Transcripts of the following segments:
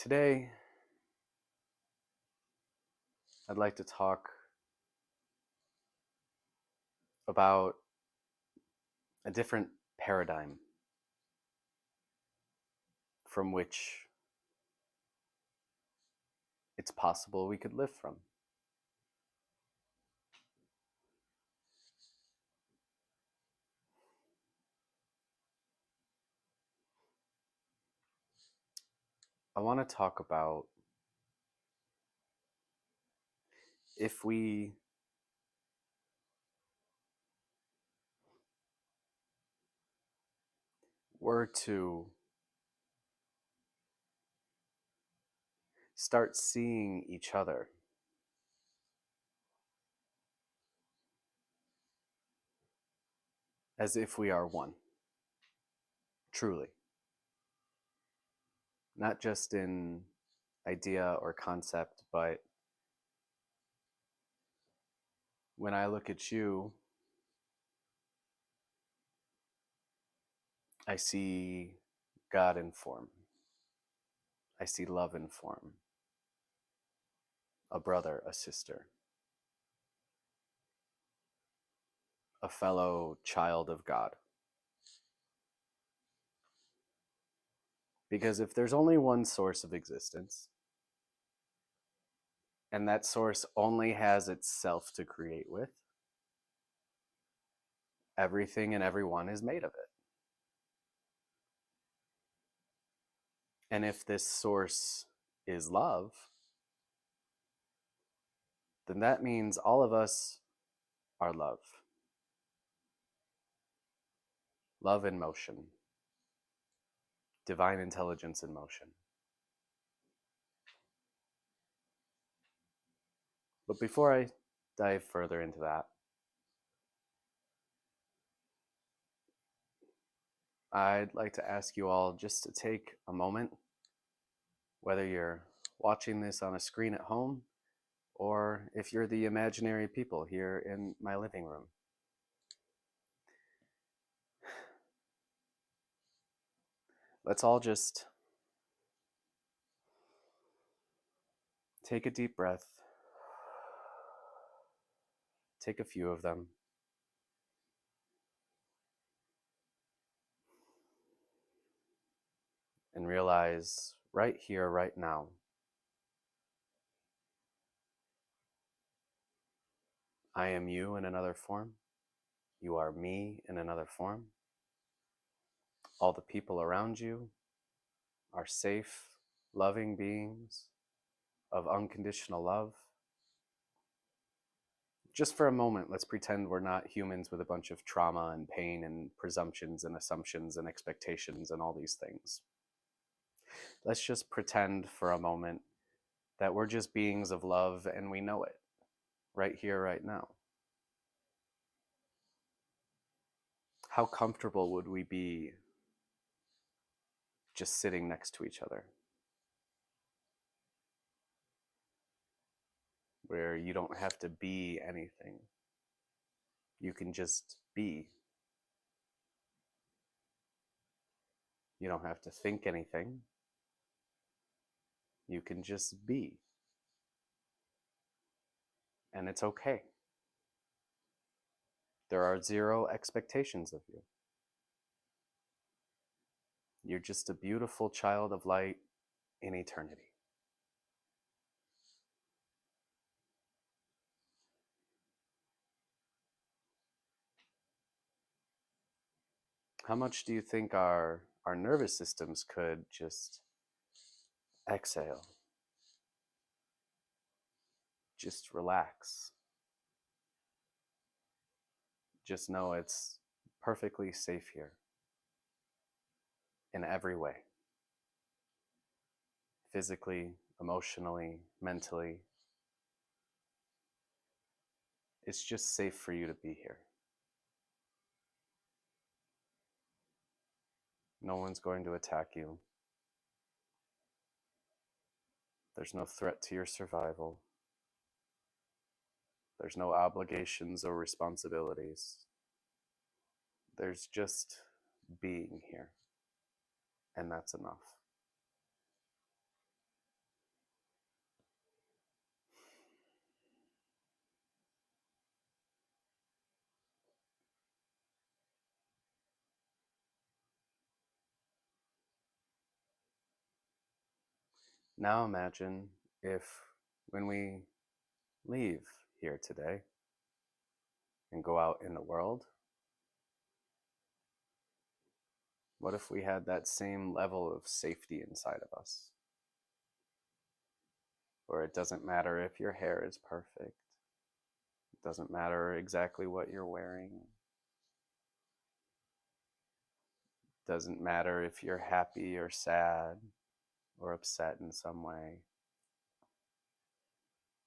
Today, I'd like to talk about a different paradigm from which it's possible we could live from. I want to talk about if we were to start seeing each other as if we are one, truly, not just in idea or concept, but when I look at you, I see God in form. I see love in form, a brother, a sister, a fellow child of God. Because if there's only one source of existence, and that source only has itself to create with, everything and everyone is made of it. And if this source is love, then that means all of us are love. Love in motion, divine intelligence in motion. But before I dive further into that, I'd like to ask you all just to take a moment, whether you're watching this on a screen at home or if you're the imaginary people here in my living room. Let's all just take a deep breath, take a few of them, and realize right here, right now, I am you in another form. You are me in another form. All the people around you are safe, loving beings of unconditional love. Just for a moment, let's pretend we're not humans with a bunch of trauma and pain and presumptions and assumptions and expectations and all these things. Let's just pretend for a moment that we're just beings of love and we know it right here, right now. How comfortable would we be just sitting next to each other, where you don't have to be anything? You can just be. You don't have to think anything. You can just be. And it's okay. There are zero expectations of you. You're just a beautiful child of light in eternity. How much do you think our nervous systems could just exhale? Just relax. Just know it's perfectly safe here in every way. Physically, emotionally, mentally. It's just safe for you to be here. No one's going to attack you. There's no threat to your survival. There's no obligations or responsibilities. There's just being here. And that's enough. Now imagine if, when we leave here today and go out in the world, what if we had that same level of safety inside of us? Where it doesn't matter if your hair is perfect, it doesn't matter exactly what you're wearing, it doesn't matter if you're happy or sad or upset in some way.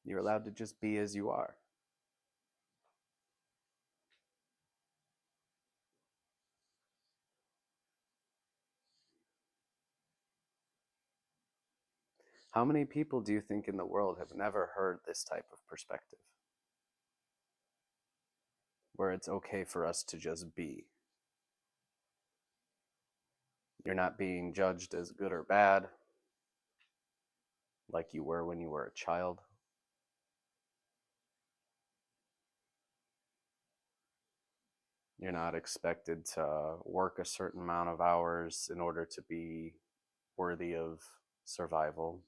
You're allowed to just be as you are. How many people do you think in the world have never heard this type of perspective? Where it's okay for us to just be. You're not being judged as good or bad like you were when you were a child. You're not expected to work a certain amount of hours in order to be worthy of survival.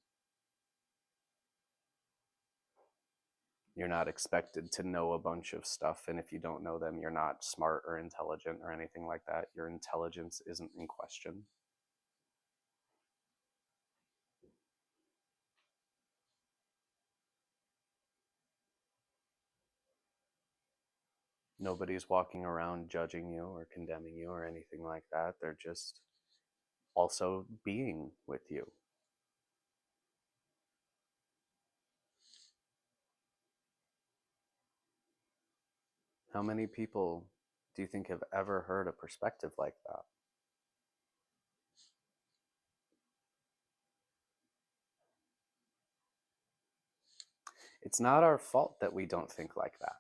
You're not expected to know a bunch of stuff, and if you don't know them, you're not smart or intelligent or anything like that. Your intelligence isn't in question. Nobody's walking around judging you or condemning you or anything like that. They're just also being with you. How many people do you think have ever heard a perspective like that? It's not our fault that we don't think like that.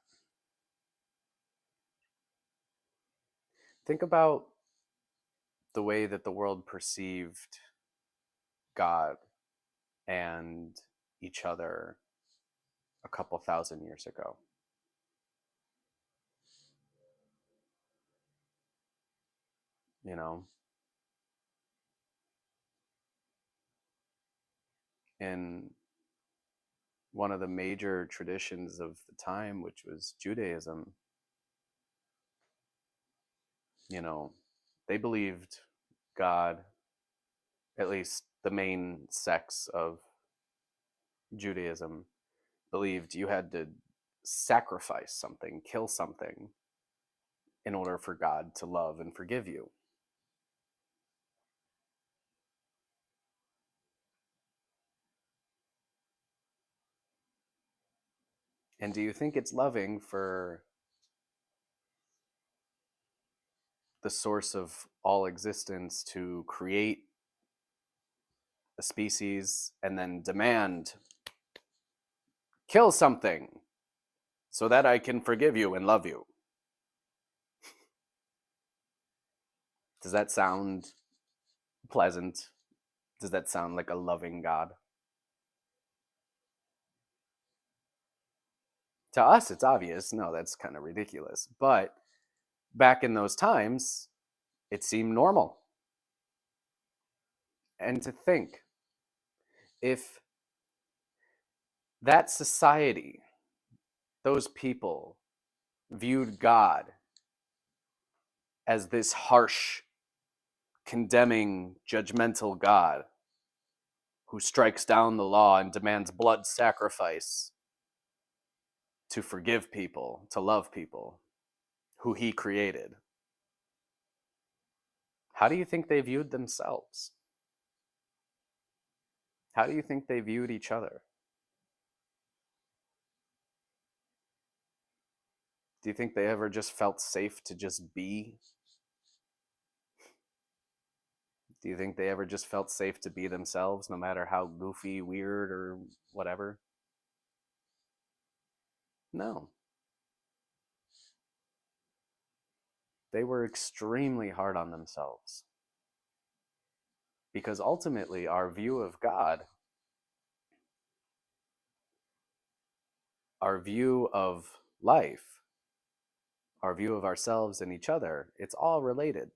Think about the way that the world perceived God and each other a couple thousand years ago. You know, in one of the major traditions of the time, which was Judaism, you know, they believed God, at least the main sects of Judaism, believed you had to sacrifice something, kill something, in order for God to love and forgive you. And do you think it's loving for the source of all existence to create a species and then demand, kill something so that I can forgive you and love you? Does that sound pleasant? Does that sound like a loving God? To us, it's obvious. No, that's kind of ridiculous. But back in those times, it seemed normal. And to think, if that society, those people, viewed God as this harsh, condemning, judgmental God who strikes down the law and demands blood sacrifice to forgive people, to love people who he created, how do you think they viewed themselves? How do you think they viewed each other? Do you think they ever just felt safe to just be? Do you think they ever just felt safe to be themselves, no matter how goofy, weird, or whatever? No. They were extremely hard on themselves. Because ultimately, our view of God, our view of life, our view of ourselves and each other, it's all related.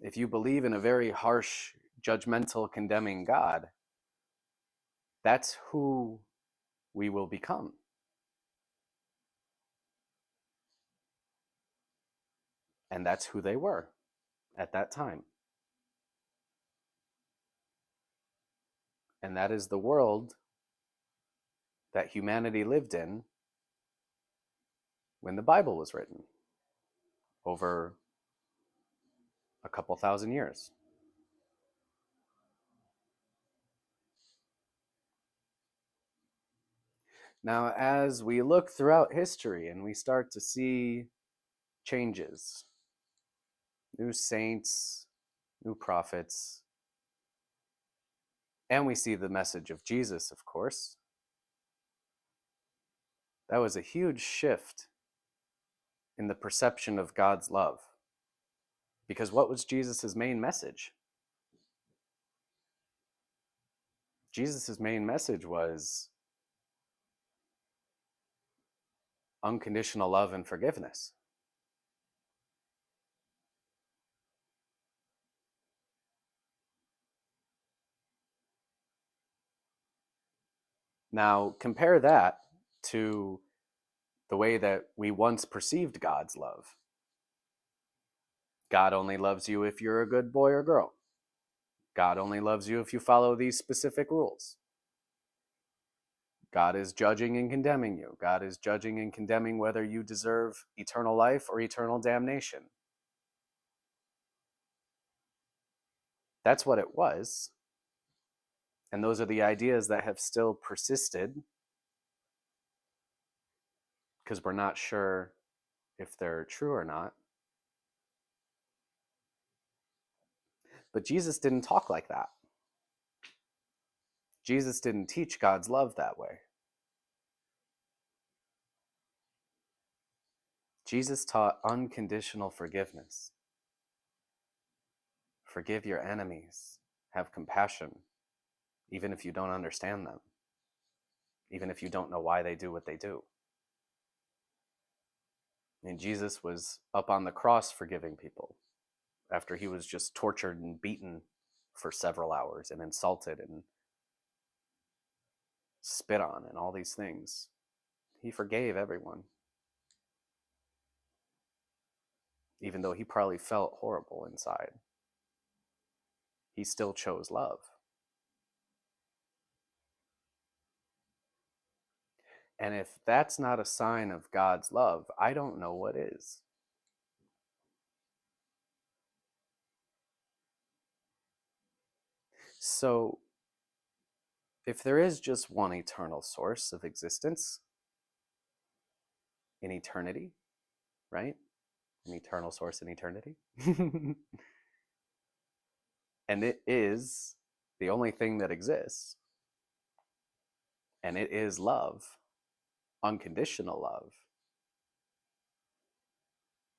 If you believe in a very harsh judgmental, condemning God, that's who we will become. And that's who they were at that time. And that is the world that humanity lived in when the Bible was written over a couple thousand years. Now, as we look throughout history and we start to see changes, new saints, new prophets, and we see the message of Jesus, of course, that was a huge shift in the perception of God's love. Because what was Jesus' main message? Jesus' main message was unconditional love and forgiveness. Now, compare that to the way that we once perceived God's love. God only loves you if you're a good boy or girl. God only loves you if you follow these specific rules. God is judging and condemning you. God is judging and condemning whether you deserve eternal life or eternal damnation. That's what it was. And those are the ideas that have still persisted because we're not sure if they're true or not. But Jesus didn't talk like that. Jesus didn't teach God's love that way. Jesus taught unconditional forgiveness. Forgive your enemies. Have compassion, even if you don't understand them, even if you don't know why they do what they do. And Jesus was up on the cross forgiving people after he was just tortured and beaten for several hours and insulted and spit on and all these things. He forgave everyone, even though he probably felt horrible inside. He still chose love. And if that's not a sign of God's love, I don't know what is. So, if there is just one eternal source of existence in eternity, right? An eternal source in eternity. And it is the only thing that exists. And it is love, unconditional love.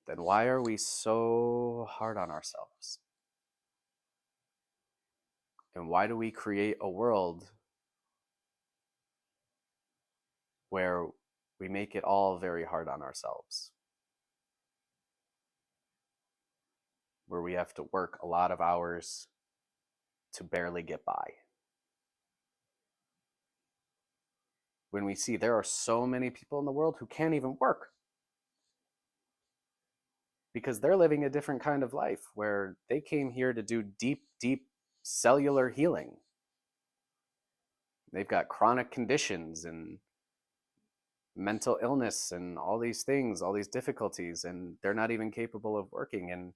Then why are we so hard on ourselves? And why do we create a world where we make it all very hard on ourselves? Where we have to work a lot of hours to barely get by. When we see there are so many people in the world who can't even work because they're living a different kind of life where they came here to do deep, deep cellular healing. They've got chronic conditions and mental illness and all these things, all these difficulties, and they're not even capable of working, and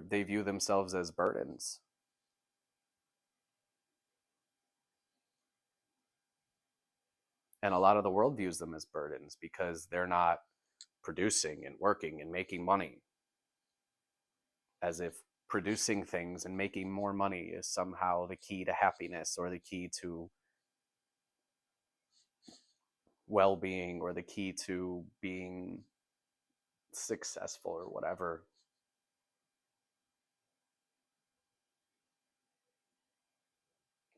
they view themselves as burdens. And a lot of the world views them as burdens because they're not producing and working and making money, as if producing things and making more money is somehow the key to happiness or the key to well-being or the key to being successful or whatever.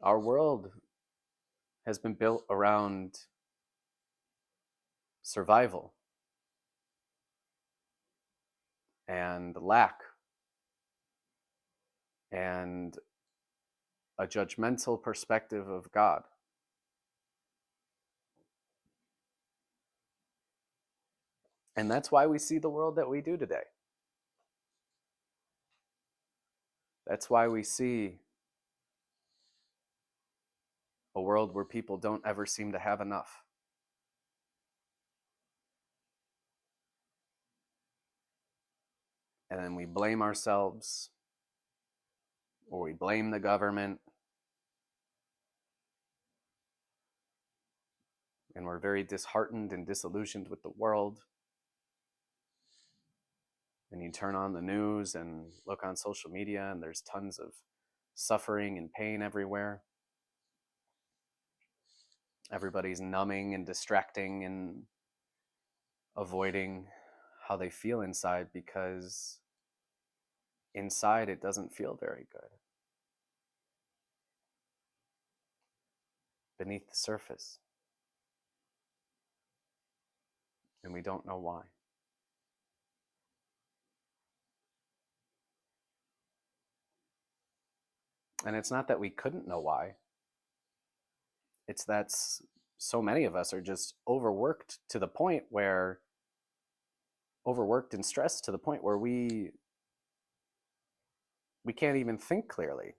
Our world has been built around survival and lack and a judgmental perspective of God. And that's why we see the world that we do today. That's why we see a world where people don't ever seem to have enough. And then we blame ourselves, or we blame the government, and we're very disheartened and disillusioned with the world. And you turn on the news and look on social media, and there's tons of suffering and pain everywhere. Everybody's numbing and distracting and avoiding how they feel inside, because inside it doesn't feel very good beneath the surface. And we don't know why. And it's not that we couldn't know why. It's that so many of us are just overworked and stressed to the point where we can't even think clearly.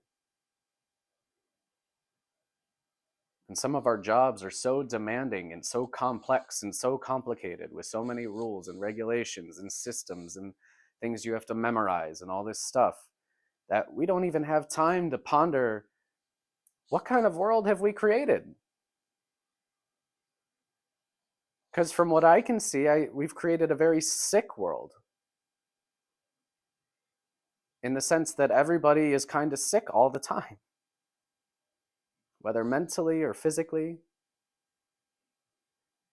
And some of our jobs are so demanding and so complex and so complicated, with so many rules and regulations and systems and things you have to memorize and all this stuff, that we don't even have time to ponder, what kind of world have we created? Because from what I can see, we've created a very sick world, in the sense that everybody is kind of sick all the time, whether mentally or physically.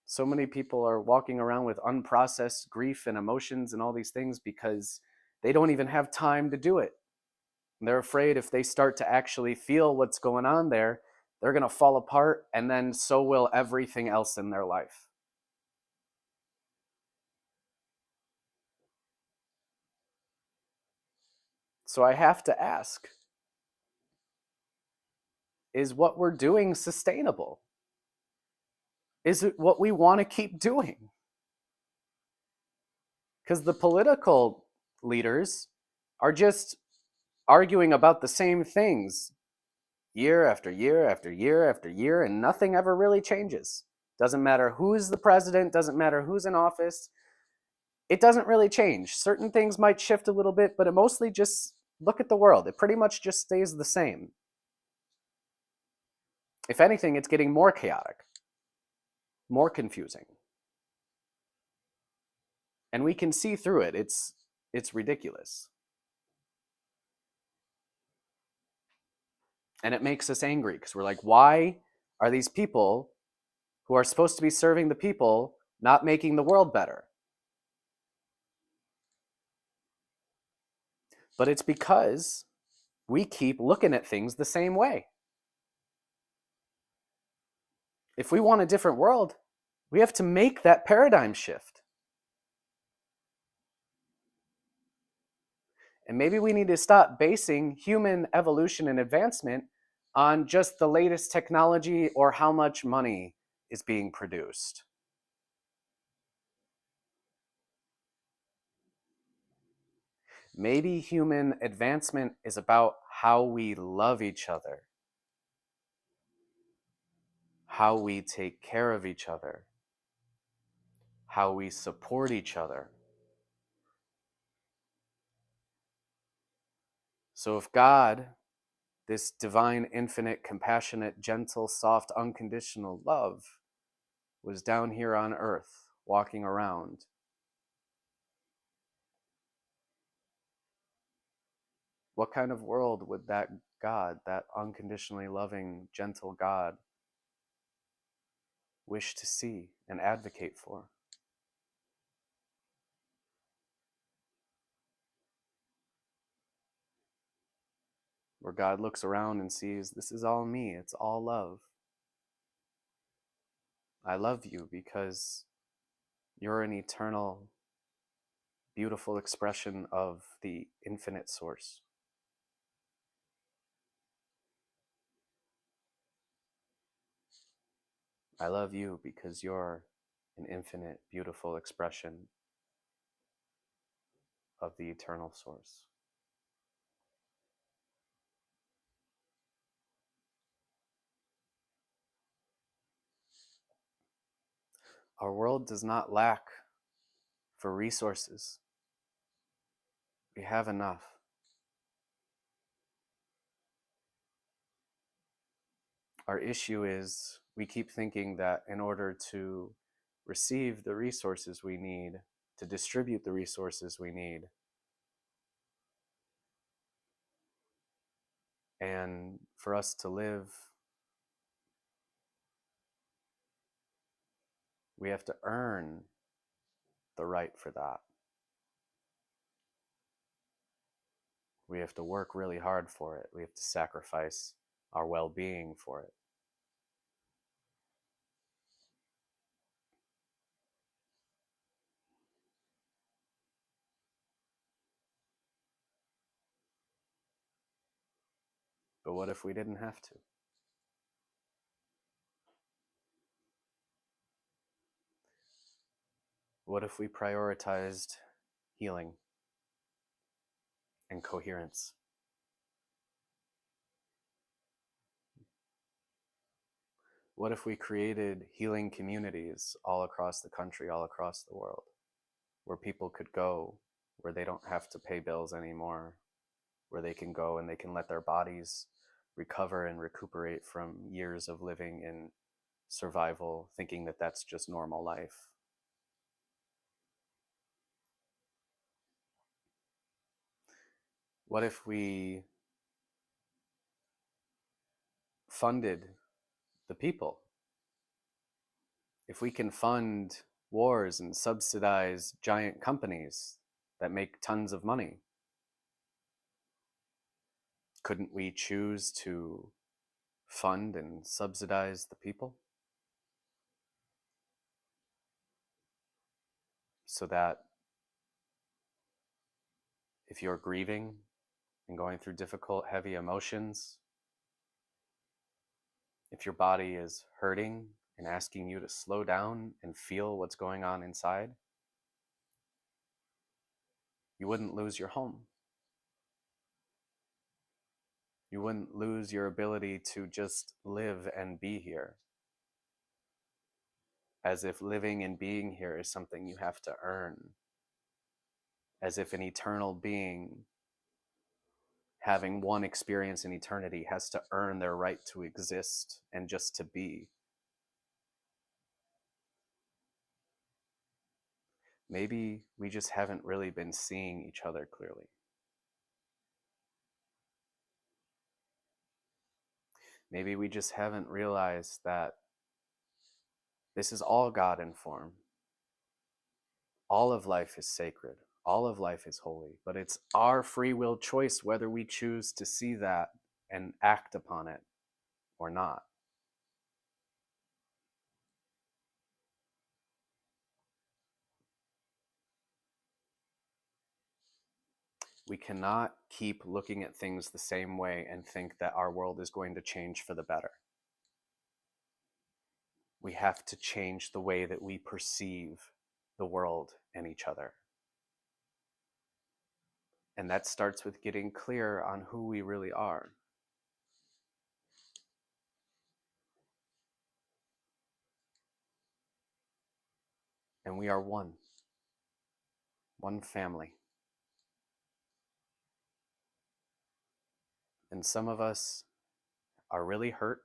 So many people are walking around with unprocessed grief and emotions and all these things because they don't even have time to do it. And they're afraid if they start to actually feel what's going on there, they're going to fall apart, and then so will everything else in their life. So I have to ask, is what we're doing sustainable? Is it what we want to keep doing? Because the political leaders are just arguing about the same things year after year after year after year, and nothing ever really changes. Doesn't matter who's the president, doesn't matter who's in office. It doesn't really change. Certain things might shift a little bit, but it mostly just, look at the world. It pretty much just stays the same. If anything, it's getting more chaotic, more confusing. And we can see through it. It's ridiculous. And it makes us angry, because we're like, why are these people who are supposed to be serving the people not making the world better? But it's because we keep looking at things the same way. If we want a different world, we have to make that paradigm shift. And maybe we need to stop basing human evolution and advancement on just the latest technology or how much money is being produced. Maybe human advancement is about how we love each other, how we take care of each other, how we support each other. So if God, this divine, infinite, compassionate, gentle, soft, unconditional love, was down here on earth, walking around, what kind of world would that God, that unconditionally loving, gentle God, wish to see and advocate for? Where God looks around and sees, this is all me, it's all love. I love you because you're an eternal, beautiful expression of the infinite source. I love you because you're an infinite, beautiful expression of the eternal source. Our world does not lack for resources. We have enough. Our issue is we keep thinking that in order to receive the resources we need, to distribute the resources we need, and for us to live, we have to earn the right for that. We have to work really hard for it. We have to sacrifice our well-being for it. But what if we didn't have to? What if we prioritized healing and coherence? What if we created healing communities all across the country, all across the world, where people could go, where they don't have to pay bills anymore, where they can go and they can let their bodies recover and recuperate from years of living in survival, thinking that that's just normal life? What if we funded the people? If we can fund wars and subsidize giant companies that make tons of money, couldn't we choose to fund and subsidize the people so that if you're grieving and going through difficult, heavy emotions, if your body is hurting and asking you to slow down and feel what's going on inside, you wouldn't lose your home. You wouldn't lose your ability to just live and be here, as if living and being here is something you have to earn, as if an eternal being having one experience in eternity has to earn their right to exist and just to be. Maybe we just haven't really been seeing each other clearly. Maybe we just haven't realized that this is all God in form. All of life is sacred. All of life is holy, but it's our free will choice whether we choose to see that and act upon it or not. We cannot keep looking at things the same way and think that our world is going to change for the better. We have to change the way that we perceive the world and each other. And that starts with getting clear on who we really are. And we are one family. And some of us are really hurt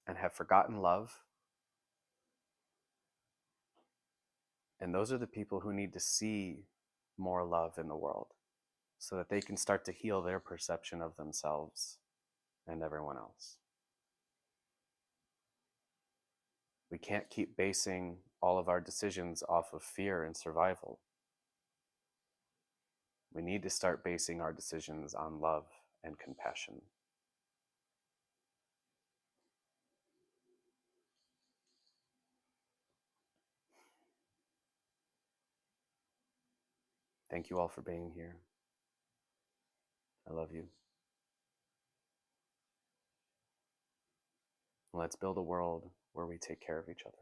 and have forgotten love. And those are the people who need to see more love in the world so that they can start to heal their perception of themselves and everyone else. We can't keep basing all of our decisions off of fear and survival. We need to start basing our decisions on love and compassion. Thank you all for being here. I love you. Let's build a world where we take care of each other.